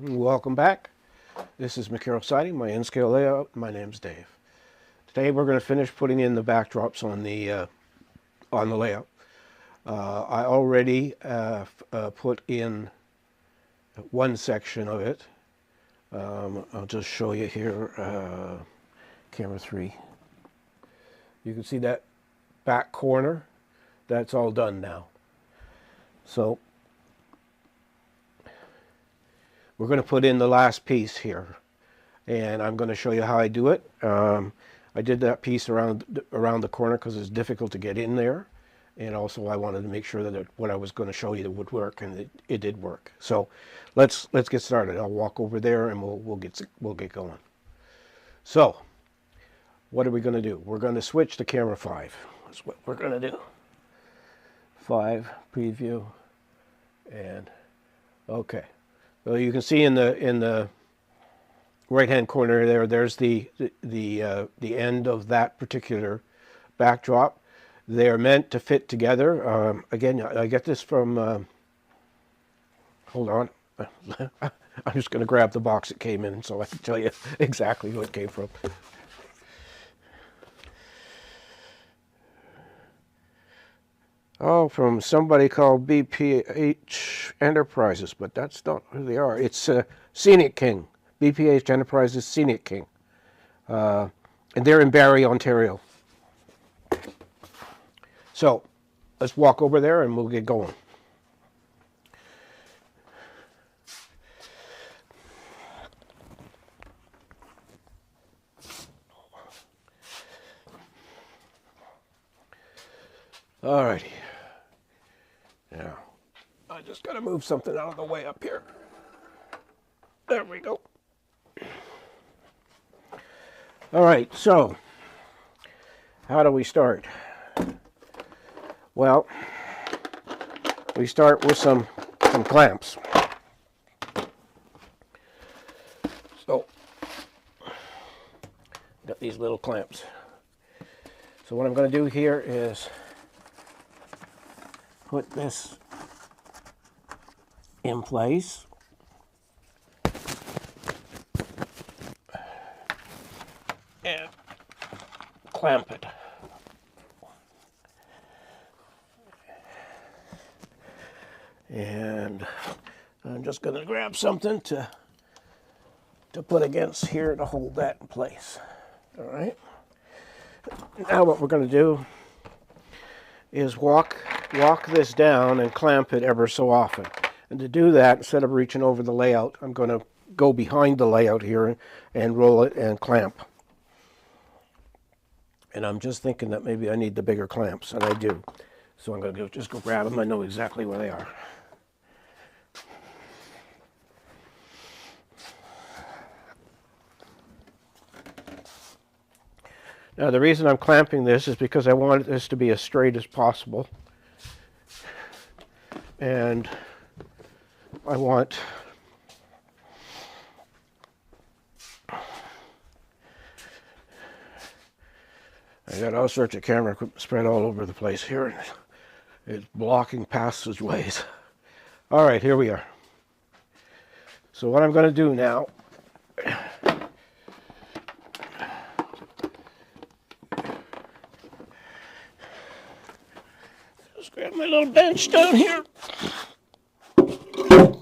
Welcome back. This is Corel Sighting, my N-scale layout. My name's Dave. Today we're going to finish putting in the backdrops on the layout. I already put in one section of it. I'll just show you here, camera 3. You can see that back corner. That's all done now. So we're going to put in the last piece here, and I'm going to show you how I do it. I did that piece around the corner because it's difficult to get in there, and also I wanted to make sure that what I was going to show you would work, and it did work. So let's get started. I'll walk over there and we'll get going. So what are we going to do? We're going to switch to camera 5. That's what we're going to do. 5 preview, and okay. Well, you can see in the right-hand corner there, there's the end of that particular backdrop. They're meant to fit together. Again, I get this from, hold on, I'm just going to grab the box it came in so I can tell you exactly who it came from. Oh, from somebody called BPH Enterprises, but that's not who they are. It's Scenic King, BPH Enterprises Scenic King. And they're in Barrie, Ontario. So let's walk over there and we'll get going. All righty. Now, I just got to move something out of the way up here. There we go. All right, so how do we start? Well, we start with some clamps. So, got these little clamps. So what I'm going to do here is put this in place. And clamp it. And I'm just going to grab something to put against here to hold that in place. All right. Now what we're going to do is walk this down and clamp it ever so often. And to do that, instead of reaching over the layout, I'm going to go behind the layout here and roll it and clamp. And I'm just thinking that maybe I need the bigger clamps, and I do. So I'm going to just go grab them. I know exactly where they are. Now the reason I'm clamping this is because I want this to be as straight as possible. And I want I got all sorts of camera equipment spread all over the place here, and it's blocking passageways. All right, here we are. So what I'm going to do now, just grab my little bench down here. What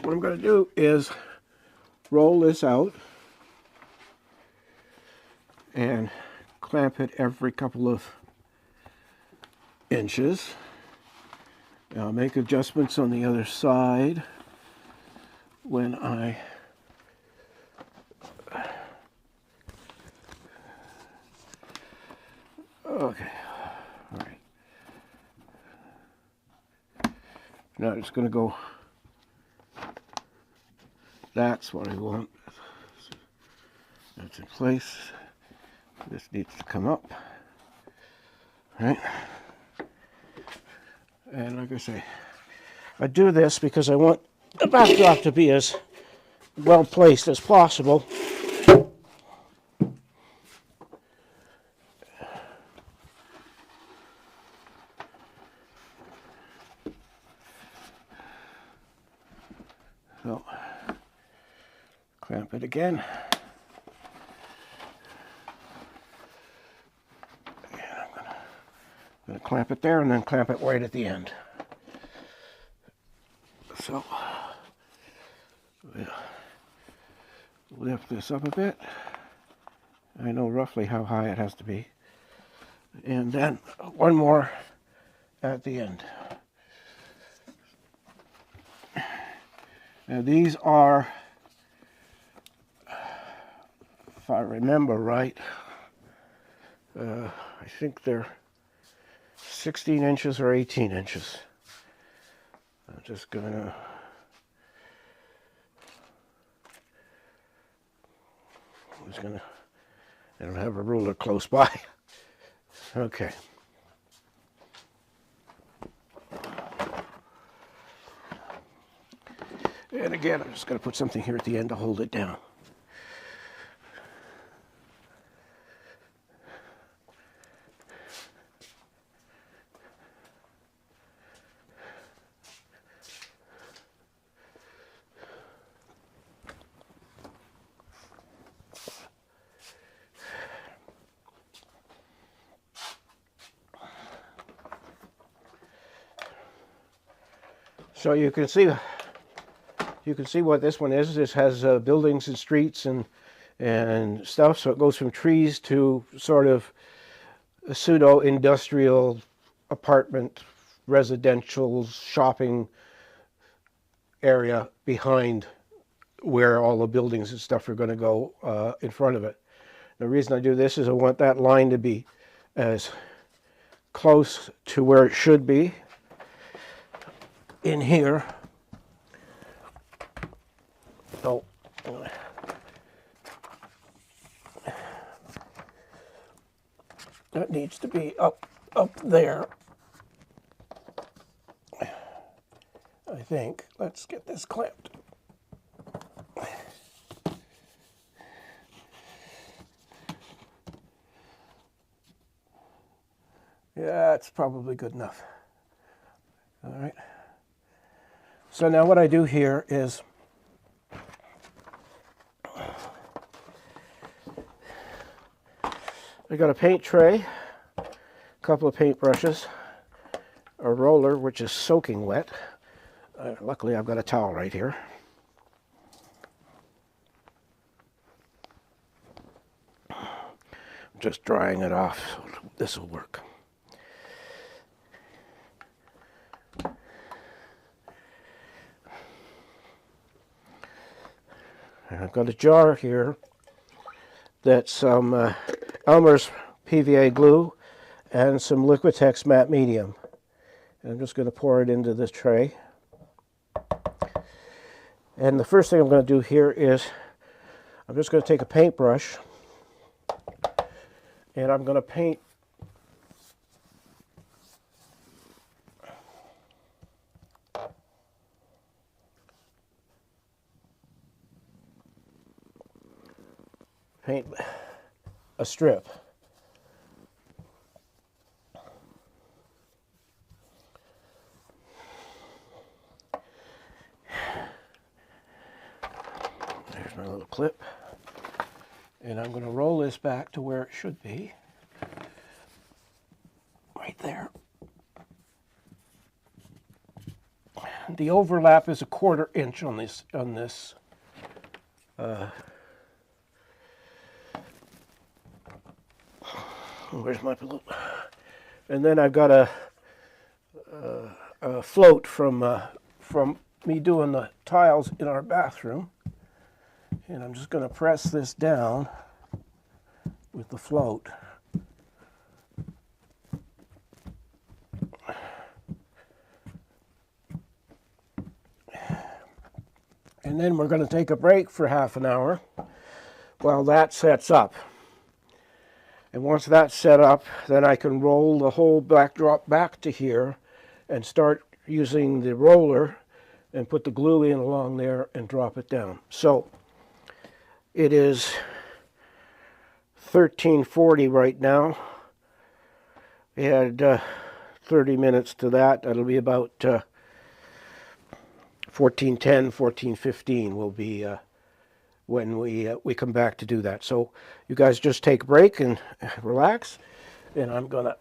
I'm going to do is roll this out and clamp it every couple of inches. I'll make adjustments on the other side when I okay. All right. Now it's going to go. That's what I want. That's in place. This needs to come up, right? And like I say, I do this because I want the backdrop to be as well placed as possible. So Clamp it again. And I'm gonna clamp it there and then clamp it right at the end. So we'll lift this up a bit. I know roughly how high it has to be. And then one more at the end. Now these are, if I remember right, I think they're 16 inches or 18 inches. I'm just gonna I don't have a ruler close by. Okay. And again, I'm just going to put something here at the end to hold it down. So you can see what this one is. This has buildings and streets and stuff. So it goes from trees to sort of a pseudo-industrial apartment, residential shopping area behind where all the buildings and stuff are going to go in front of it. The reason I do this is I want that line to be as close to where it should be in here. Oh, that needs to be up there, I think. Let's get this clamped. Yeah, it's probably good enough. All right. So now what I do here is I got a paint tray, a couple of paint brushes, a roller which is soaking wet. Luckily I've got a towel right here. I'm just drying it off, so this will work. I've got a jar here that's some Elmer's PVA glue and some Liquitex matte medium. And I'm just going to pour it into this tray. And the first thing I'm going to do here is I'm just going to take a paintbrush and I'm going to paint a strip. There's my little clip. And I'm going to roll this back to where it should be. Right there. The overlap is 1/4 inch on this where's my balloon? And then I've got a float from me doing the tiles in our bathroom, and I'm just going to press this down with the float. And then we're going to take a break for half an hour while that sets up. And once that's set up, then I can roll the whole backdrop back to here and start using the roller and put the glue in along there and drop it down. So it is 13:40 right now. We had 30 minutes to that. That'll be about 14:10, 14:15 will when we come back to do that. So you guys just take a break and relax, and I'm gonna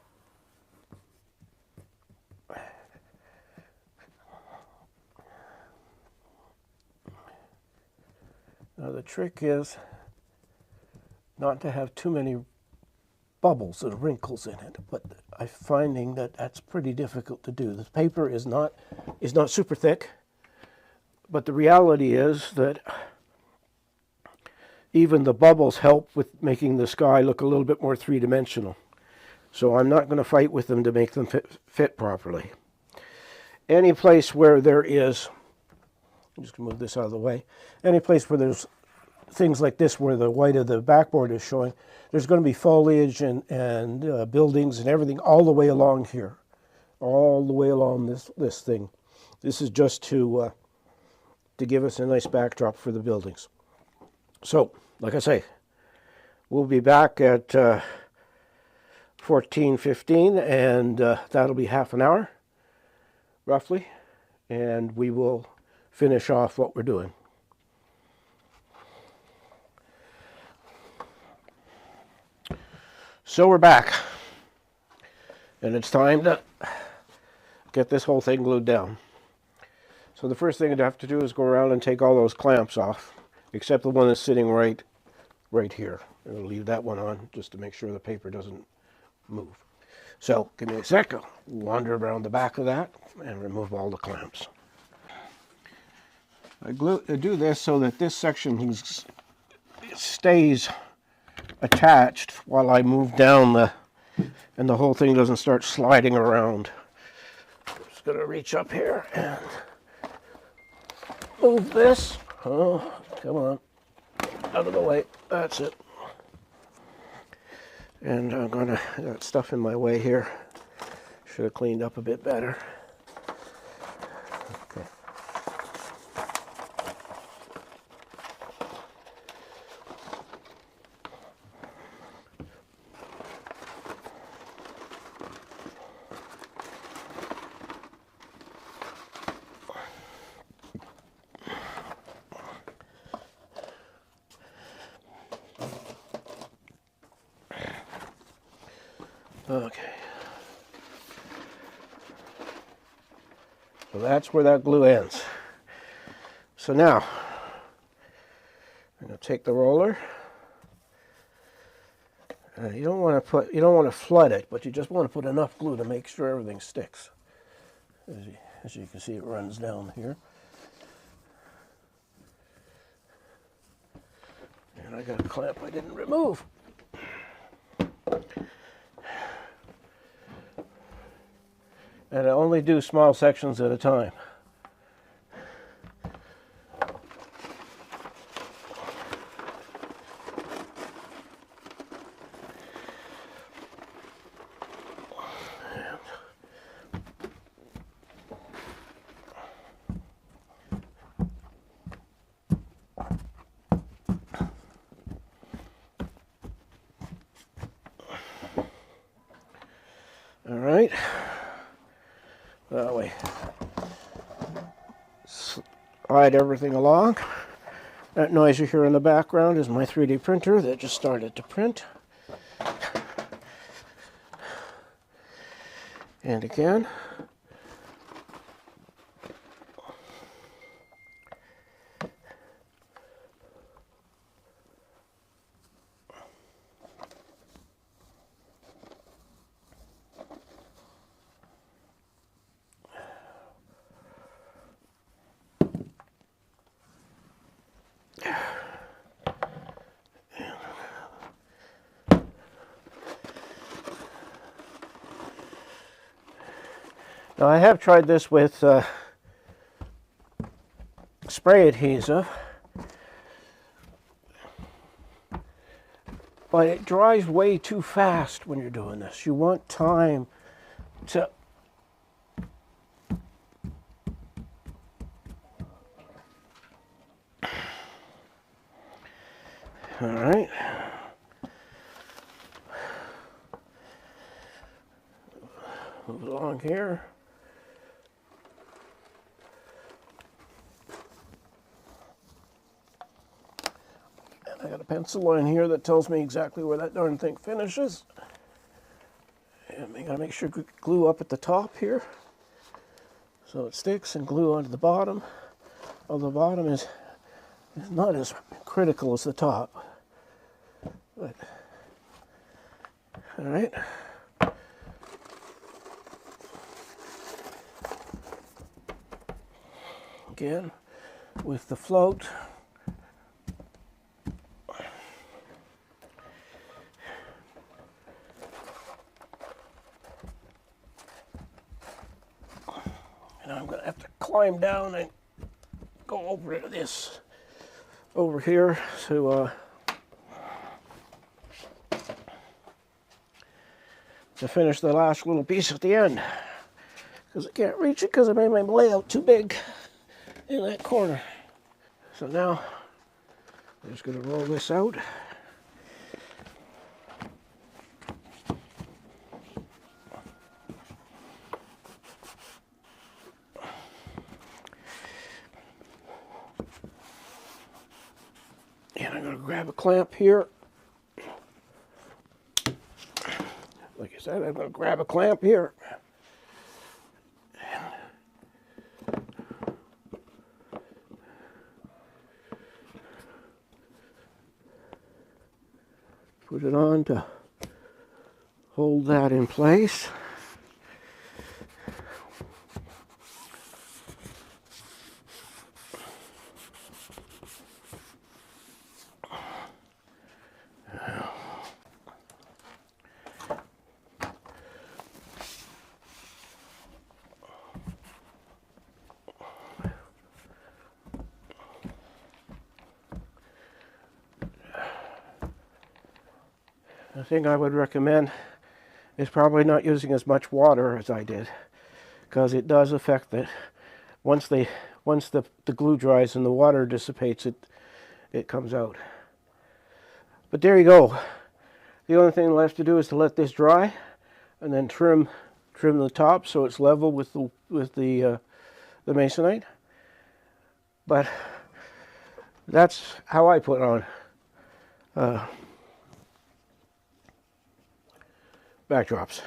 now the trick is not to have too many bubbles and wrinkles in it, but I'm finding that that's pretty difficult to do. The paper is not super thick, but the reality is that even the bubbles help with making the sky look a little bit more three-dimensional. So I'm not going to fight with them to make them fit properly. Any place where there is, I'm just going to move this out of the way, any place where there's things like this where the white of the backboard is showing, there's going to be foliage and buildings and everything all the way along here, all the way along this thing. This is just to give us a nice backdrop for the buildings. So, like I say, we'll be back at 14:15, and that'll be half an hour, roughly, and we will finish off what we're doing. So we're back, and it's time to get this whole thing glued down. So the first thing I'd have to do is go around and take all those clamps off, except the one that's sitting right here. And I'll leave that one on just to make sure the paper doesn't move. So give me a sec, I'll wander around the back of that and remove all the clamps. I do this so that this section stays attached while I move down and the whole thing doesn't start sliding around. I'm just going to reach up here and move this. Oh, come on. Out of the way. That's it. And I'm going to, I got stuff in my way here. Should have cleaned up a bit better. Okay. Okay, so that's where that glue ends. So now, I'm going to take the roller. You don't want to flood it, but you just want to put enough glue to make sure everything sticks. As you can see, it runs down here. And I got a clamp I didn't remove. And I only do small sections at a time. All right. That way. Slide everything along. That noise you hear in the background is my 3D printer that just started to print. And again. Now I have tried this with spray adhesive, but it dries way too fast when you're doing this. You want time to all right. Move along here. pencil line here that tells me exactly where that darn thing finishes. And I gotta make sure to glue up at the top here so it sticks, and glue onto the bottom. Well, the bottom is not as critical as the top. But, all right. Again, with the float. And I'm going to have to climb down and go over to this over here to finish the last little piece at the end, because I can't reach it because I made my layout too big in that corner. So now I'm just going to roll this out. And I'm going to grab a clamp here. Like I said, I'm going to grab a clamp here. Put it on to hold that in place. The thing I would recommend is probably not using as much water as I did, because it does affect it. Once the glue dries and the water dissipates, it comes out. But there you go. The only thing left to do is to let this dry, and then trim the top so it's level with the masonite. But that's how I put on backdrops.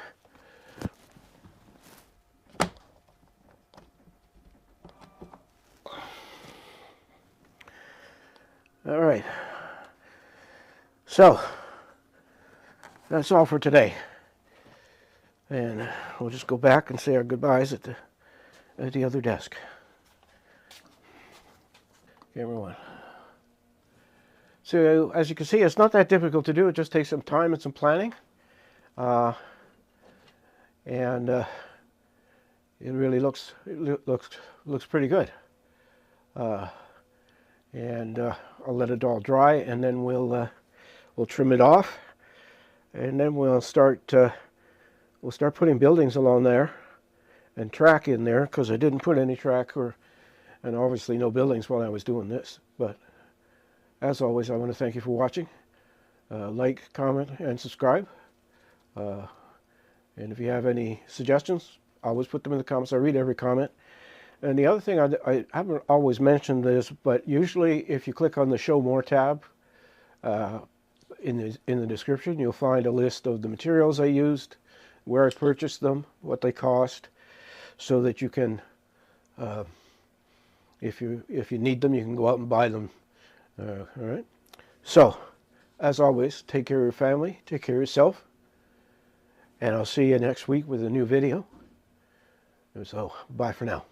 All right. So that's all for today. And we'll just go back and say our goodbyes at the other desk. Camera one. So as you can see, it's not that difficult to do. It just takes some time and some planning. It really looks pretty good. I'll let it all dry, and then we'll trim it off, and then we'll start putting buildings along there and track in there, because I didn't put any track and obviously no buildings while I was doing this. But as always, I want to thank you for watching. Like, comment, and subscribe. And if you have any suggestions, always put them in the comments. I read every comment. And the other thing, I haven't always mentioned this, but usually if you click on the Show More tab in the description, you'll find a list of the materials I used, where I purchased them, what they cost, so that you can, if you need them, you can go out and buy them. All right. So, as always, take care of your family, take care of yourself. And I'll see you next week with a new video. So, bye for now.